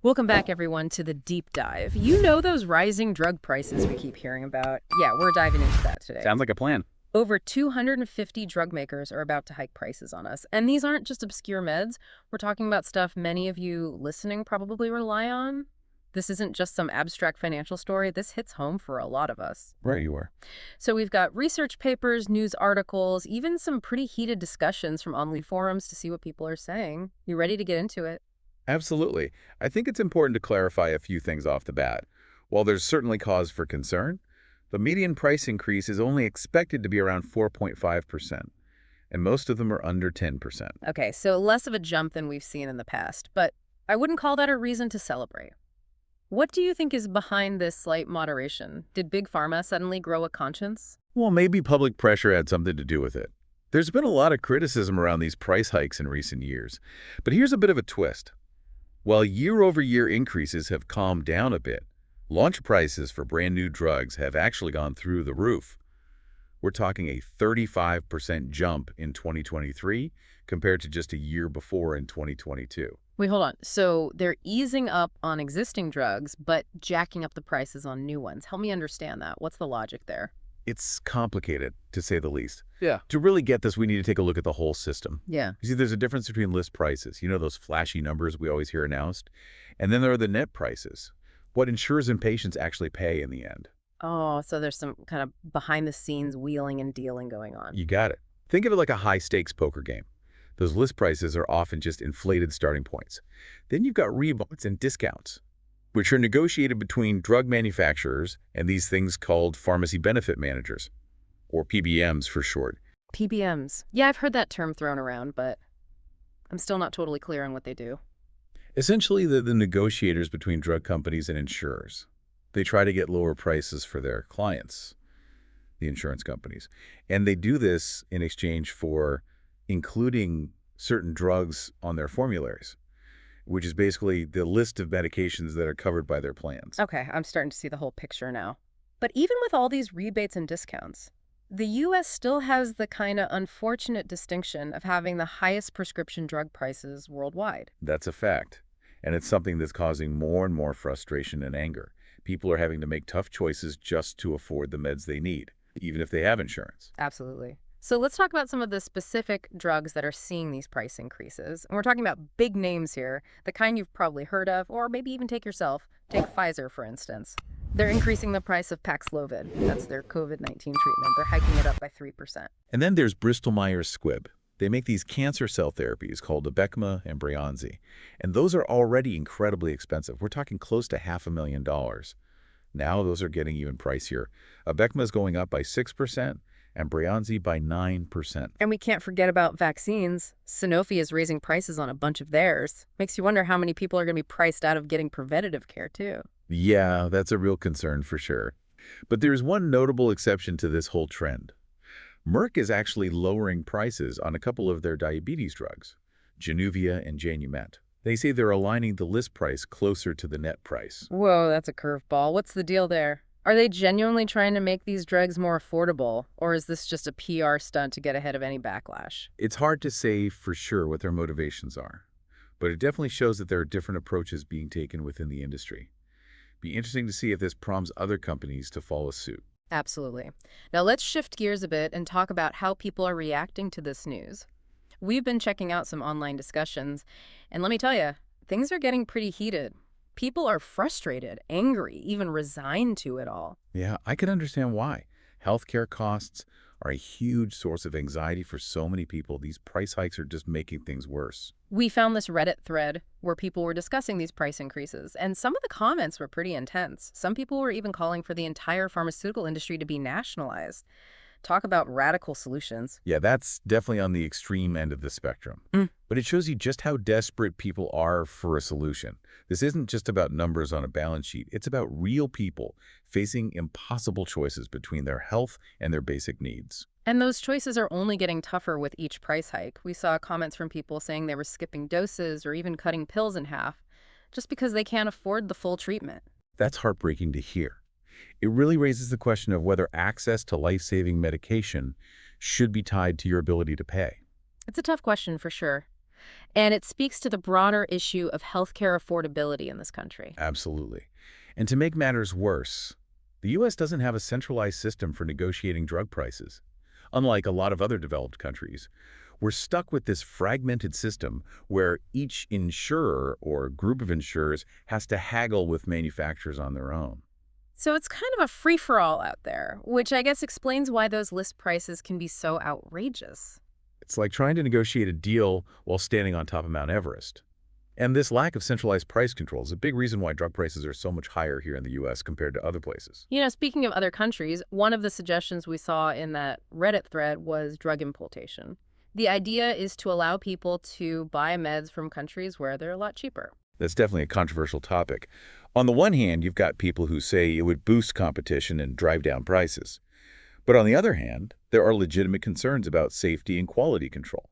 Welcome back, everyone, to the deep dive. You know those rising drug prices we keep hearing about? Yeah, we're diving into that today. Sounds like a plan. Over 250 drug makers are about to hike prices on us. And these aren't just obscure meds. We're talking about stuff many of you listening probably rely on. This isn't just some abstract financial story. This hits home for a lot of us. Right, you are. So we've got research papers, news articles, even some pretty heated discussions from online forums to see what people are saying. You ready to get into it? Absolutely. I think it's important to clarify a few things off the bat. While there's certainly cause for concern, the median price increase is only expected to be around 4.5%, and most of them are under 10%. Okay, so less of a jump than we've seen in the past, but I wouldn't call that a reason to celebrate. What do you think is behind this slight moderation? Did Big Pharma suddenly grow a conscience? Well, maybe public pressure had something to do with it. There's been a lot of criticism around these price hikes in recent years, but here's a bit of a twist. While year-over-year increases have calmed down a bit, launch prices for brand new drugs have actually gone through the roof. We're talking a 35% jump in 2023 compared to just a year before in 2022. Wait, hold on. So they're easing up on existing drugs, but jacking up the prices on new ones. Help me understand that. What's the logic there? It's complicated, to say the least. Yeah. To really get this, we need to take a look at the whole system. Yeah. You see, there's a difference between list prices, those flashy numbers we always hear announced, and then there are the net prices, what insurers and patients actually pay in the end. Oh, so there's some kind of behind-the-scenes wheeling and dealing going on. You got it. Think of it like a high-stakes poker game. Those list prices are often just inflated starting points. Then you've got rebates and discounts, which are negotiated between drug manufacturers and these things called pharmacy benefit managers, or PBMs for short. PBMs. Yeah, I've heard that term thrown around, but I'm still not totally clear on what they do. Essentially, the negotiators between drug companies and insurers. They try to get lower prices for their clients, the insurance companies. And they do this in exchange for including certain drugs on their formularies, which is basically the list of medications that are covered by their plans. Okay, I'm starting to see the whole picture now. But even with all these rebates and discounts, the U.S. still has the kind of unfortunate distinction of having the highest prescription drug prices worldwide. That's a fact. And it's something that's causing more and more frustration and anger. People are having to make tough choices just to afford the meds they need, even if they have insurance. Absolutely. So let's talk about some of the specific drugs that are seeing these price increases. And we're talking about big names here, the kind you've probably heard of, or maybe even take yourself. Take Pfizer, for instance. They're increasing the price of Paxlovid. That's their COVID-19 treatment. They're hiking it up by 3%. And then there's Bristol Myers Squibb. They make these cancer cell therapies called Abecma and Breyanzi. And those are already incredibly expensive. We're talking close to $500,000. Now those are getting even pricier. Abecma is going up by 6%. And Breyanzi by 9%. And we can't forget about vaccines. Sanofi is raising prices on a bunch of theirs. Makes you wonder how many people are going to be priced out of getting preventative care, too. Yeah, that's a real concern for sure. But there's one notable exception to this whole trend. Merck is actually lowering prices on a couple of their diabetes drugs, Januvia and Janumet. They say they're aligning the list price closer to the net price. Whoa, that's a curveball. What's the deal there? Are they genuinely trying to make these drugs more affordable, or is this just a PR stunt to get ahead of any backlash? It's hard to say for sure what their motivations are, but it definitely shows that there are different approaches being taken within the industry. Be interesting to see if this prompts other companies to follow suit. Absolutely. Now let's shift gears a bit and talk about how people are reacting to this news. We've been checking out some online discussions, and let me tell you, things are getting pretty heated. People are frustrated, angry, even resigned to it all. Yeah, I can understand why. Healthcare costs are a huge source of anxiety for so many people. These price hikes are just making things worse. We found this Reddit thread where people were discussing these price increases, and some of the comments were pretty intense. Some people were even calling for the entire pharmaceutical industry to be nationalized. Talk about radical solutions. Yeah, that's definitely on the extreme end of the spectrum. But it shows you just how desperate people are for a solution. This isn't just about numbers on a balance sheet. It's about real people facing impossible choices between their health and their basic needs. And those choices are only getting tougher with each price hike. We saw comments from people saying they were skipping doses or even cutting pills in half just because they can't afford the full treatment. That's heartbreaking to hear. It really raises the question of whether access to life-saving medication should be tied to your ability to pay. It's a tough question for sure. And it speaks to the broader issue of healthcare affordability in this country. Absolutely. And to make matters worse, the U.S. doesn't have a centralized system for negotiating drug prices. Unlike a lot of other developed countries, we're stuck with this fragmented system where each insurer or group of insurers has to haggle with manufacturers on their own. So it's kind of a free-for-all out there, which I guess explains why those list prices can be so outrageous. It's like trying to negotiate a deal while standing on top of Mount Everest. And this lack of centralized price control is a big reason why drug prices are so much higher here in the U.S. compared to other places. Speaking of other countries, one of the suggestions we saw in that Reddit thread was drug importation. The idea is to allow people to buy meds from countries where they're a lot cheaper. That's definitely a controversial topic. On the one hand, you've got people who say it would boost competition and drive down prices. But on the other hand, there are legitimate concerns about safety and quality control.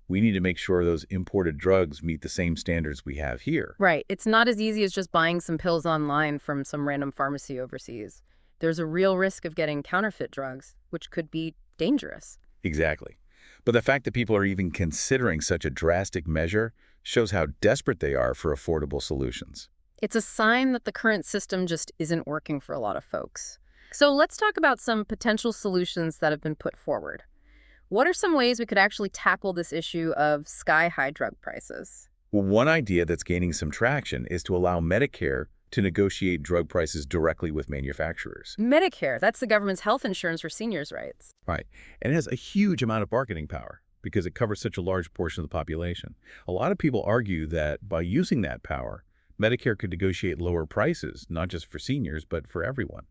We need to make sure those imported drugs meet the same standards we have here. Right. It's not as easy as just buying some pills online from some random pharmacy overseas. There's a real risk of getting counterfeit drugs, which could be dangerous. Exactly. But the fact that people are even considering such a drastic measure shows how desperate they are for affordable solutions. It's a sign that the current system just isn't working for a lot of folks. So let's talk about some potential solutions that have been put forward. What are some ways we could actually tackle this issue of sky-high drug prices? Well, one idea that's gaining some traction is to allow Medicare to negotiate drug prices directly with manufacturers. Medicare, that's the government's health insurance for seniors' rights. Right. And it has a huge amount of bargaining power because it covers such a large portion of the population. A lot of people argue that by using that power, Medicare could negotiate lower prices, not just for seniors, but for everyone.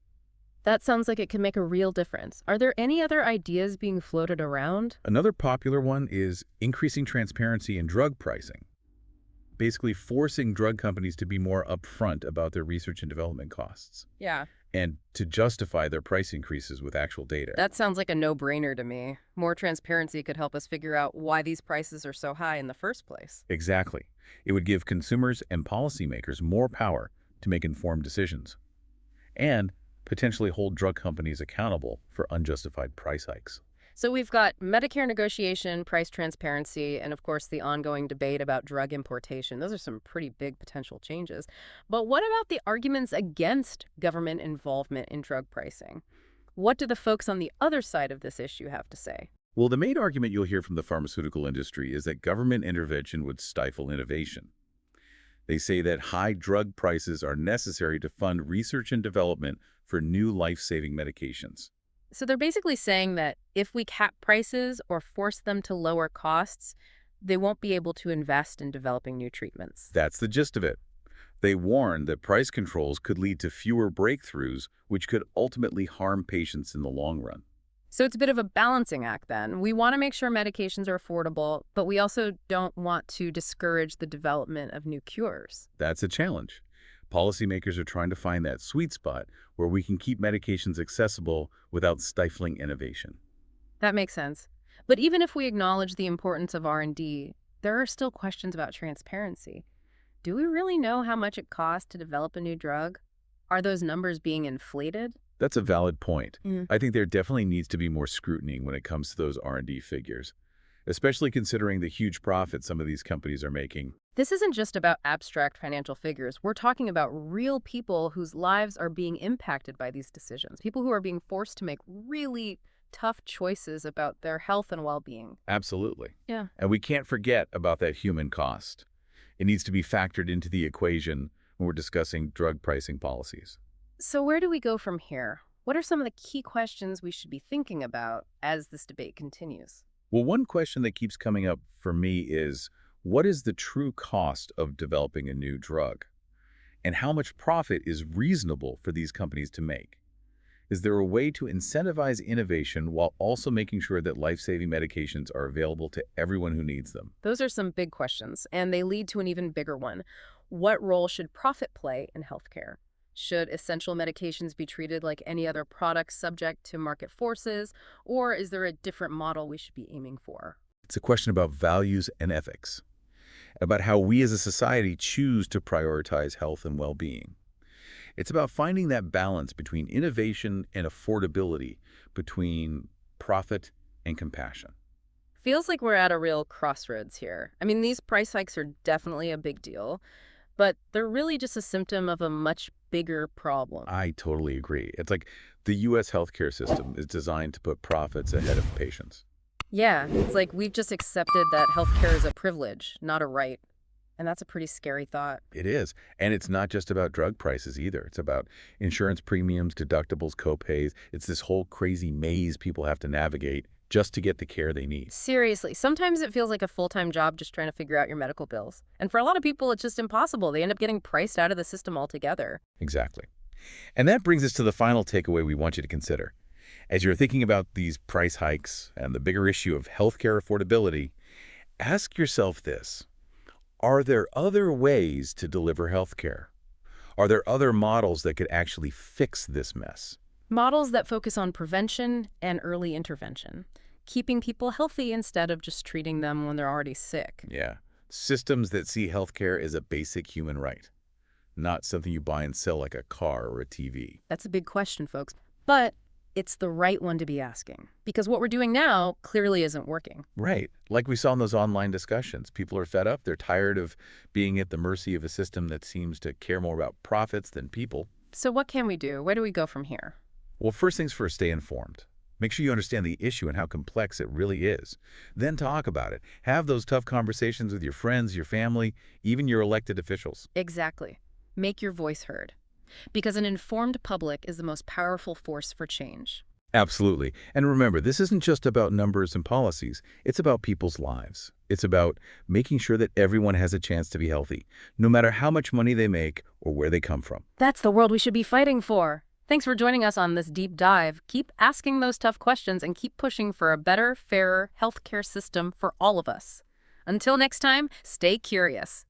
That sounds like it could make a real difference. Are there any other ideas being floated around? Another popular one is increasing transparency in drug pricing, basically forcing drug companies to be more upfront about their research and development costs Yeah. and to justify their price increases with actual data. That sounds like a no-brainer to me. More transparency could help us figure out why these prices are so high in the first place. Exactly. It would give consumers and policymakers more power to make informed decisions and potentially hold drug companies accountable for unjustified price hikes. So we've got Medicare negotiation, price transparency, and of course the ongoing debate about drug importation. Those are some pretty big potential changes. But what about the arguments against government involvement in drug pricing? What do the folks on the other side of this issue have to say? Well, the main argument you'll hear from the pharmaceutical industry is that government intervention would stifle innovation. They say that high drug prices are necessary to fund research and development for new life-saving medications. So they're basically saying that if we cap prices or force them to lower costs, they won't be able to invest in developing new treatments. That's the gist of it. They warn that price controls could lead to fewer breakthroughs, which could ultimately harm patients in the long run. So it's a bit of a balancing act then. We want to make sure medications are affordable, but we also don't want to discourage the development of new cures. That's a challenge. Policymakers are trying to find that sweet spot where we can keep medications accessible without stifling innovation. That makes sense. But even if we acknowledge the importance of R&D, there are still questions about transparency. Do we really know how much it costs to develop a new drug? Are those numbers being inflated? That's a valid point. Mm. I think there definitely needs to be more scrutiny when it comes to those R&D figures, especially considering the huge profits some of these companies are making. This isn't just about abstract financial figures. We're talking about real people whose lives are being impacted by these decisions, people who are being forced to make really tough choices about their health and well-being. Absolutely. Yeah. And we can't forget about that human cost. It needs to be factored into the equation when we're discussing drug pricing policies. So where do we go from here? What are some of the key questions we should be thinking about as this debate continues? Well, one question that keeps coming up for me is, what is the true cost of developing a new drug? And how much profit is reasonable for these companies to make? Is there a way to incentivize innovation while also making sure that life-saving medications are available to everyone who needs them? Those are some big questions, and they lead to an even bigger one. What role should profit play in healthcare? Should essential medications be treated like any other product subject to market forces, or is there a different model we should be aiming for? It's a question about values and ethics, about how we as a society choose to prioritize health and well-being. It's about finding that balance between innovation and affordability, between profit and compassion. Feels like we're at a real crossroads here. I mean, these price hikes are definitely a big deal, but they're really just a symptom of a much bigger problem. I totally agree. It's like the U.S. healthcare system is designed to put profits ahead of patients. Yeah, it's like we've just accepted that healthcare is a privilege, not a right. And that's a pretty scary thought. It is. And it's not just about drug prices either. It's about insurance premiums, deductibles, copays. It's this whole crazy maze people have to navigate just to get the care they need. Seriously, sometimes it feels like a full-time job just trying to figure out your medical bills. And for a lot of people, it's just impossible. They end up getting priced out of the system altogether. Exactly. And that brings us to the final takeaway we want you to consider. As you're thinking about these price hikes and the bigger issue of healthcare affordability, ask yourself this. Are there other ways to deliver healthcare? Are there other models that could actually fix this mess? Models that focus on prevention and early intervention, keeping people healthy instead of just treating them when they're already sick. Yeah. Systems that see healthcare as a basic human right, not something you buy and sell like a car or a TV. That's a big question, folks. But it's the right one to be asking, because what we're doing now clearly isn't working. Right. Like we saw in those online discussions. People are fed up. They're tired of being at the mercy of a system that seems to care more about profits than people. So what can we do? Where do we go from here? Well, first things first, stay informed. Make sure you understand the issue and how complex it really is. Then talk about it. Have those tough conversations with your friends, your family, even your elected officials. Exactly. Make your voice heard. Because an informed public is the most powerful force for change. Absolutely. And remember, this isn't just about numbers and policies. It's about people's lives. It's about making sure that everyone has a chance to be healthy, no matter how much money they make or where they come from. That's the world we should be fighting for. Thanks for joining us on this deep dive. Keep asking those tough questions and keep pushing for a better, fairer healthcare system for all of us. Until next time, stay curious.